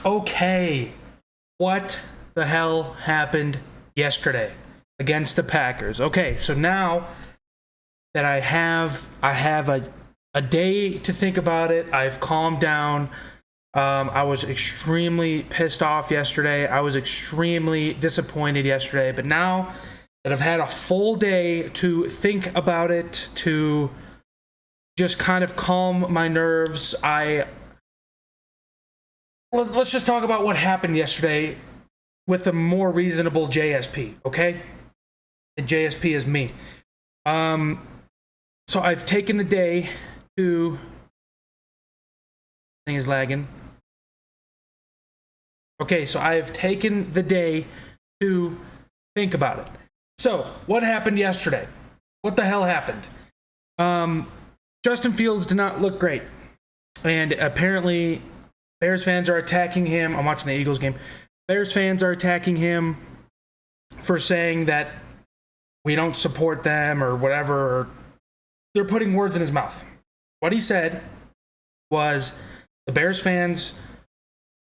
Okay, what the hell happened yesterday against the Packers? Okay, so now that I have a day to think about it. I've calmed down. I was extremely pissed off yesterday. I was extremely disappointed yesterday. But now that I've had a full day to think about it, to just kind of calm my nerves, let's just talk about what happened yesterday with a more reasonable JSP, okay? And JSP is me. So I've taken the day to... Thing is lagging. Okay, so I've taken the day to think about it. So, what happened yesterday? What the hell happened? Justin Fields did not look great. And apparently, Bears fans are attacking him. I'm watching the Eagles game. Bears fans are attacking him for saying that we don't support them or whatever. Or they're putting words in his mouth. What he said was the Bears fans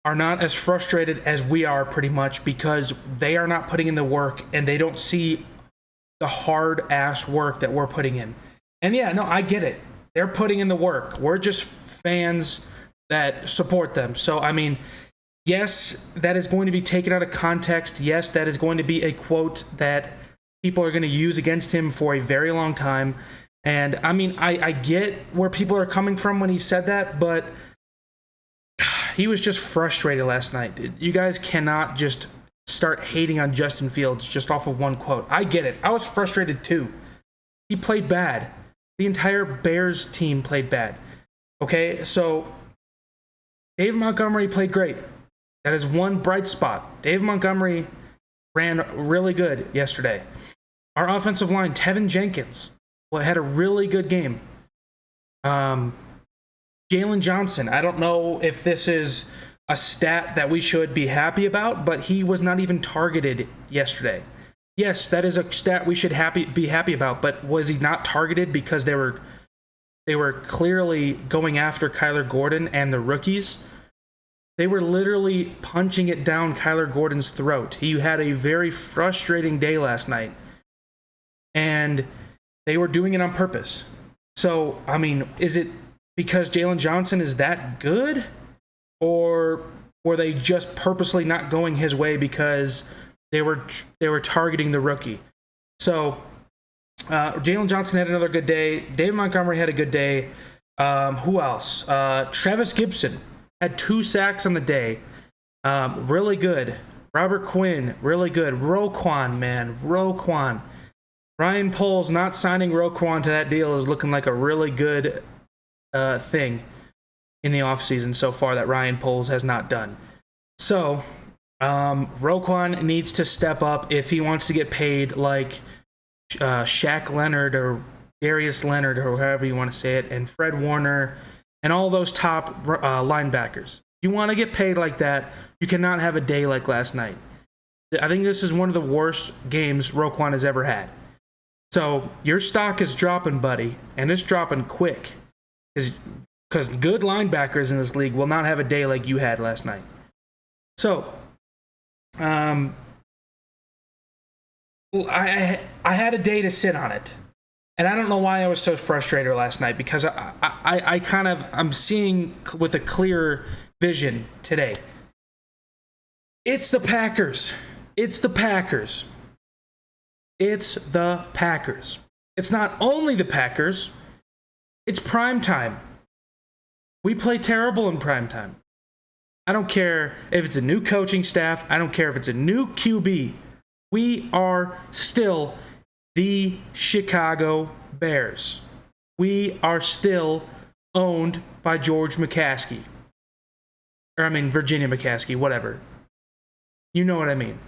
are not as frustrated as we are pretty much because they are not putting in the work and they don't see the hard ass work that we're putting in. And yeah, no, I get it. They're putting in the work. We're just fans that support them. So, I mean, yes, that is going to be taken out of context. Yes, that is going to be a quote that people are going to use against him for a very long time. And I mean, I get where people are coming from when he said that, but he was just frustrated last night. You guys cannot just start hating on Justin Fields just off of one quote. I get it. I was frustrated too. He played bad. The entire Bears team played bad. Okay, so Dave Montgomery played great. That is one bright spot. Dave Montgomery ran really good yesterday. Our offensive line, Tevin Jenkins, had a really good game. Jalen Johnson, I don't know if this is a stat that we should be happy about, but he was not even targeted yesterday. Yes, that is a stat we should be happy about, but was he not targeted because they were clearly going after Kyler Gordon and the rookies? They were literally punching it down Kyler Gordon's throat. He had a very frustrating day last night, and they were doing it on purpose. So, I mean, is it because Jalen Johnson is that good? Or were they just purposely not going his way because they were targeting the rookie? So Jalen Johnson had another good day. Dave Montgomery had a good day. Who else? Travis Gibson had 2 sacks on the day. Really good. Robert Quinn, really good. Roquan. Ryan Poles not signing Roquan to that deal is looking like a really good thing in the offseason so far that Ryan Poles has not done. So, Roquan needs to step up if he wants to get paid like Shaq Leonard or Darius Leonard or however you want to say it, and Fred Warner and all those top linebackers. If you want to get paid like that, you cannot have a day like last night. I think this is one of the worst games Roquan has ever had. So, your stock is dropping, buddy, and it's dropping quick. Because good linebackers in this league will not have a day like you had last night. So, I had a day to sit on it. And I don't know why I was so frustrated last night, because I'm seeing with a clearer vision today. It's the Packers. It's the Packers. It's the Packers. It's not only the Packers. It's prime time. We play terrible in prime time. I don't care if it's a new coaching staff. I don't care if it's a new QB. We are still the Chicago Bears. We are still owned by Virginia McCaskey, whatever. You know what I mean.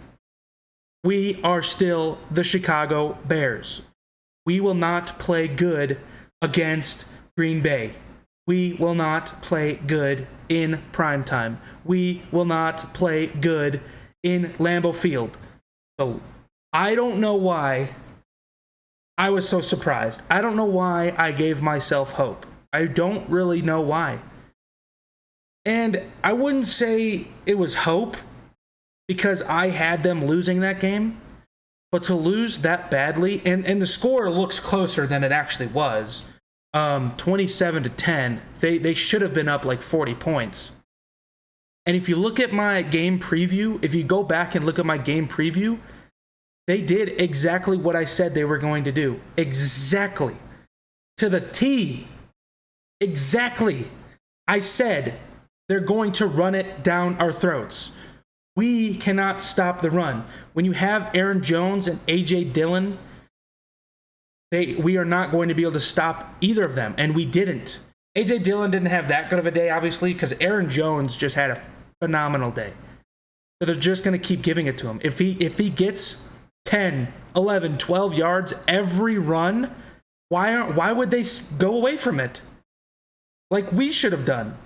We are still the Chicago Bears. We will not play good against Green Bay. We will not play good in primetime. We will not play good in Lambeau Field. So I don't know why I was so surprised. I don't know why I gave myself hope. I don't really know why. And I wouldn't say it was hope because I had them losing that game, but to lose that badly, and the score looks closer than it actually was, 27-10. They should have been up like 40 points. And if you look at my game preview, if you go back and look at my game preview, they did exactly what I said they were going to do. Exactly. To the T. Exactly. I said they're going to run it down our throats. We cannot stop the run. When you have Aaron Jones and A.J. Dillon, we are not going to be able to stop either of them, and we didn't. A.J. Dillon didn't have that good of a day, obviously, because Aaron Jones just had a phenomenal day. So they're just going to keep giving it to him. If he gets 10, 11, 12 yards every run, why would they go away from it? Like we should have done.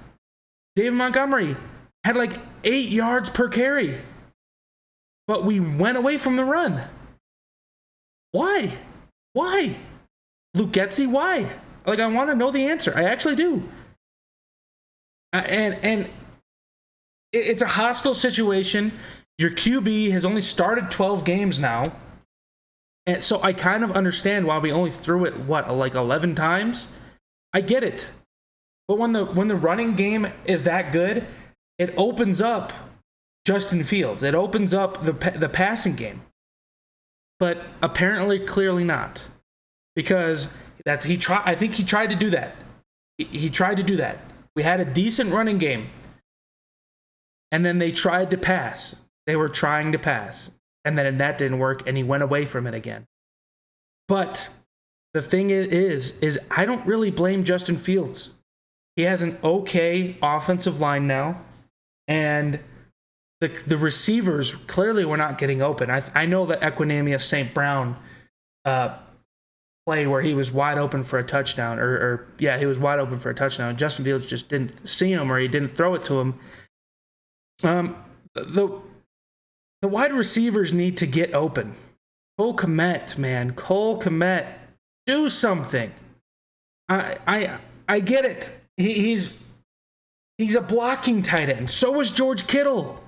David Montgomery had like 8 yards per carry, but we went away from the run. Why? Luke Getsy, why? Like, I want to know the answer. I actually do. And it's a hostile situation. Your QB has only started 12 games now. And so I kind of understand why we only threw it, like 11 times? I get it. But when the running game is that good, it opens up Justin Fields. It opens up the passing game. But apparently, clearly not. Because I think he tried to do that. He tried to do that. We had a decent running game. And then they tried to pass. They were trying to pass. And then that didn't work, and he went away from it again. But the thing is I don't really blame Justin Fields. He has an okay offensive line now. And the receivers clearly were not getting open. I know that Equanimeous St. Brown play where he was wide open for a touchdown, he was wide open for a touchdown. Justin Fields just didn't see him, or he didn't throw it to him. The wide receivers need to get open. Cole Kmet, do something. I get it. He's a blocking tight end. So was George Kittle.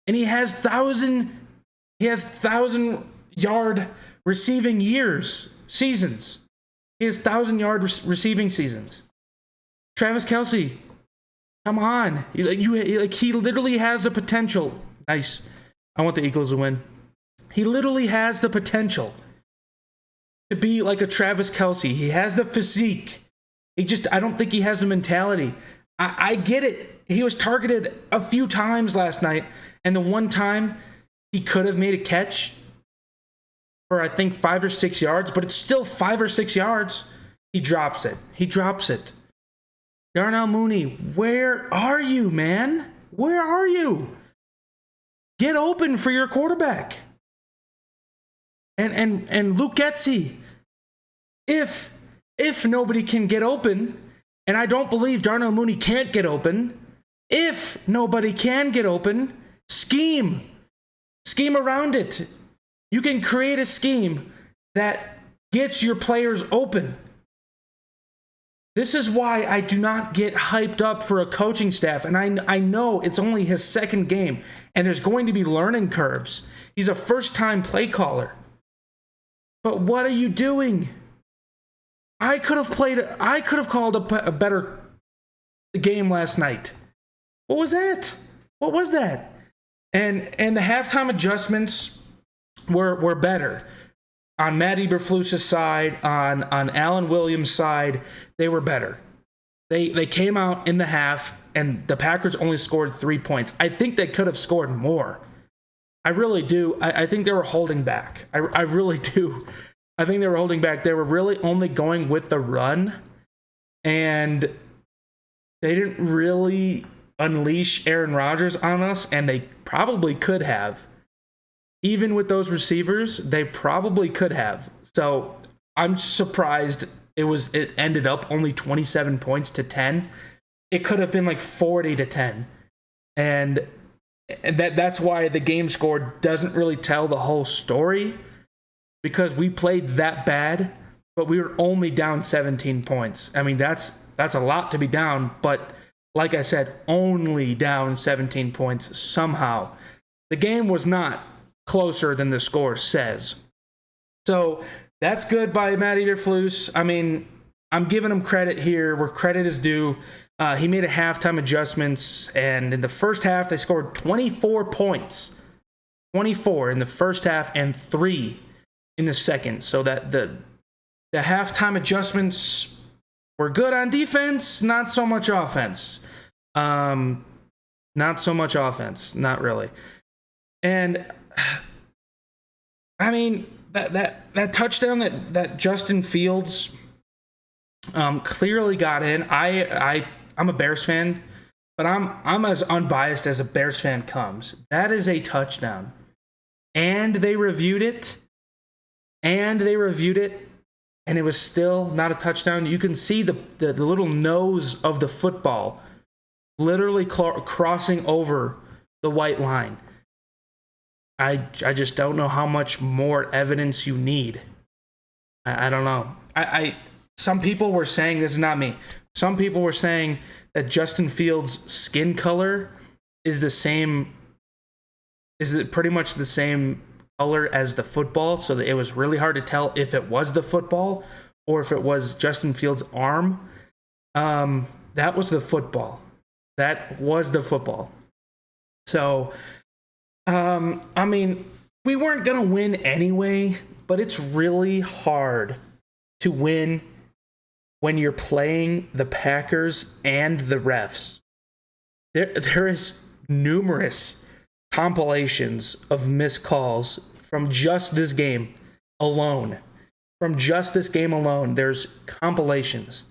And he has 1,000-yard receiving seasons. He has 1,000-yard receiving seasons. Travis Kelce, come on. He literally has the potential. Nice. I want the Eagles to win. He literally has the potential to be like a Travis Kelce. He has the physique. I don't think he has the mentality. I get it. He was targeted a few times last night, and the one time he could have made a catch for, I think, 5 or 6 yards, but it's still 5 or 6 yards. He drops it. Darnell Mooney, where are you, man? Where are you? Get open for your quarterback. And Luke Getsy, if nobody can get open, and I don't believe Darnell Mooney can't get open, if nobody can get open, scheme around it. You can create a scheme that gets your players open. This is why I do not get hyped up for a coaching staff. And I know it's only his second game, and there's going to be learning curves. He's a first-time play caller. But what are you doing? I could have called a better game last night. What was that? And the halftime adjustments were better. On Matt Eberflus's side, on Alan Williams' side, they were better. They came out in the half, and the Packers only scored 3 points. I think they could have scored more. I really do. I think they were holding back. I really do. I think they were holding back. They were really only going with the run, and they didn't really unleash Aaron Rodgers on us, and they probably could have. Even with those receivers, they probably could have. So I'm surprised it ended up only 27 points to 10. It could have been like 40 to 10. And that's why the game score doesn't really tell the whole story, because we played that bad, but we were only down 17 points. I mean, that's a lot to be down, but like I said, only down 17 points somehow. The game was not closer than the score says. So that's good by Matt Eberflus. I mean, I'm giving him credit here where credit is due. He made a halftime adjustments, and in the first half, they scored 24 points. 24 in the first half and 3 in the second. So that the halftime adjustments were good on defense, not so much offense. Not so much offense, not really. And I mean, that touchdown that Justin Fields clearly got in. I'm a Bears fan, but I'm as unbiased as a Bears fan comes. That is a touchdown. And they reviewed it. And it was still not a touchdown. You can see the little nose of the football literally crossing over the white line. I just don't know how much more evidence you need. I don't know. Some people were saying, this is not me, some people were saying that Justin Fields' skin color is pretty much the same color as the football, so that it was really hard to tell if it was the football or if it was Justin Fields' arm. That was the football. So, I mean, we weren't going to win anyway, but it's really hard to win when you're playing the Packers and the refs. There is numerous compilations of missed calls from just this game alone. There's compilations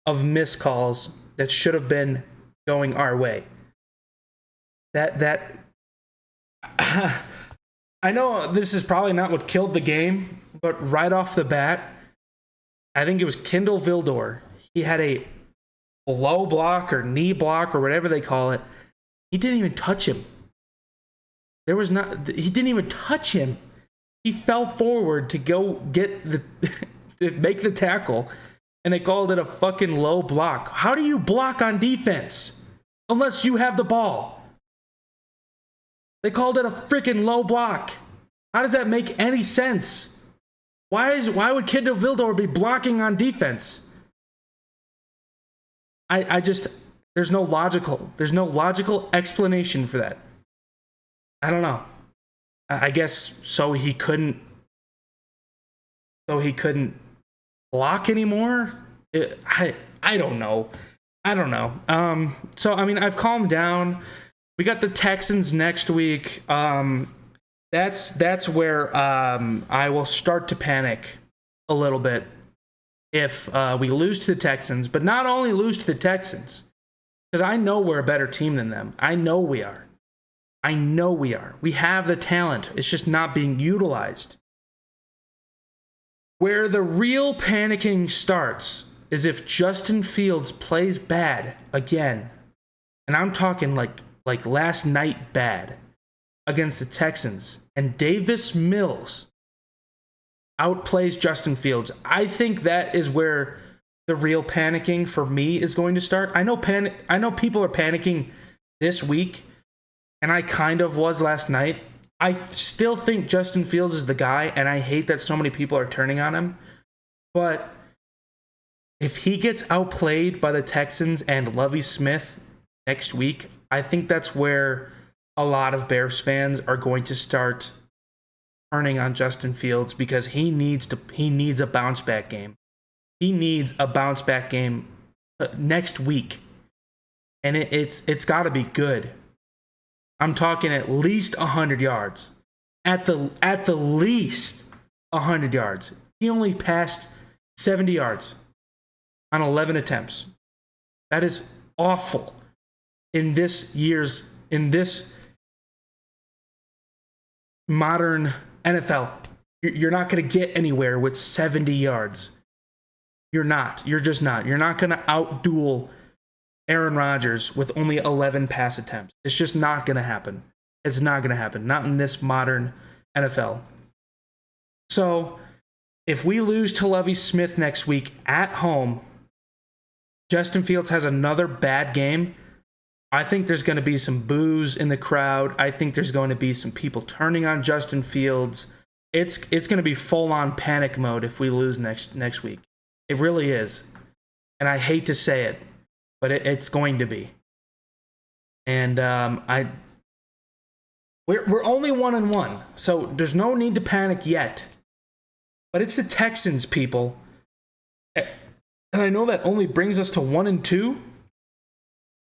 of missed calls that should have been going our way. That I know this is probably not what killed the game, but right off the bat, I think it was Kindle Vildor. He had a low block or knee block or whatever they call it. He didn't even touch him. He didn't even touch him. He fell forward to go get to make the tackle, and they called it a fucking low block. How do you block on defense unless you have the ball? They called it a freaking low block. How does that make any sense? Why would Kindle Vildor be blocking on defense? There's no logical explanation for that. I don't know. I guess so he couldn't block anymore. I don't know. So I mean, I've calmed down. We got the Texans next week. That's where I will start to panic a little bit if we lose to the Texans, but not only lose to the Texans, because I know we're a better team than them. I know we are. We have the talent. It's just not being utilized. Where the real panicking starts is if Justin Fields plays bad again. And I'm talking like last night bad against the Texans. And Davis Mills outplays Justin Fields. I think that is where the real panicking for me is going to start. I know people are panicking this week, and I kind of was last night. I still think Justin Fields is the guy, and I hate that so many people are turning on him. But if he gets outplayed by the Texans and Lovie Smith next week, I think that's where a lot of Bears fans are going to start turning on Justin Fields, because he needs a bounce back game. He needs a bounce back game next week, and it's got to be good. I'm talking at least 100 yards. At the least 100 yards. He only passed 70 yards on 11 attempts. That is awful in this modern NFL. You're not going to get anywhere with 70 yards. You're not. You're just not. You're not going to outduel Aaron Rodgers with only 11 pass attempts. It's just not going to happen. It's not going to happen. Not in this modern NFL. So, if we lose to Lovie Smith next week at home, Justin Fields has another bad game, I think there's going to be some boos in the crowd. I think there's going to be some people turning on Justin Fields. It's going to be full on panic mode if we lose next week. It really is, and I hate to say it, but it's going to be. And we're only 1-1, so there's no need to panic yet. But it's the Texans, people, and I know that only brings us to 1-2,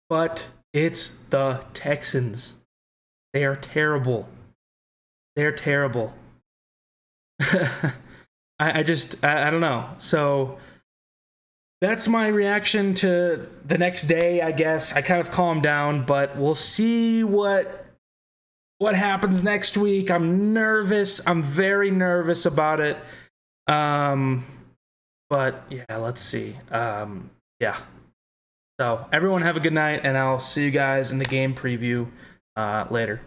but it's the Texans. They are terrible. They're terrible. I don't know. So that's my reaction to the next day, I guess. I kind of calmed down, but we'll see what happens next week. I'm nervous. I'm very nervous about it. But yeah, let's see. Yeah. So everyone have a good night, and I'll see you guys in the game preview later.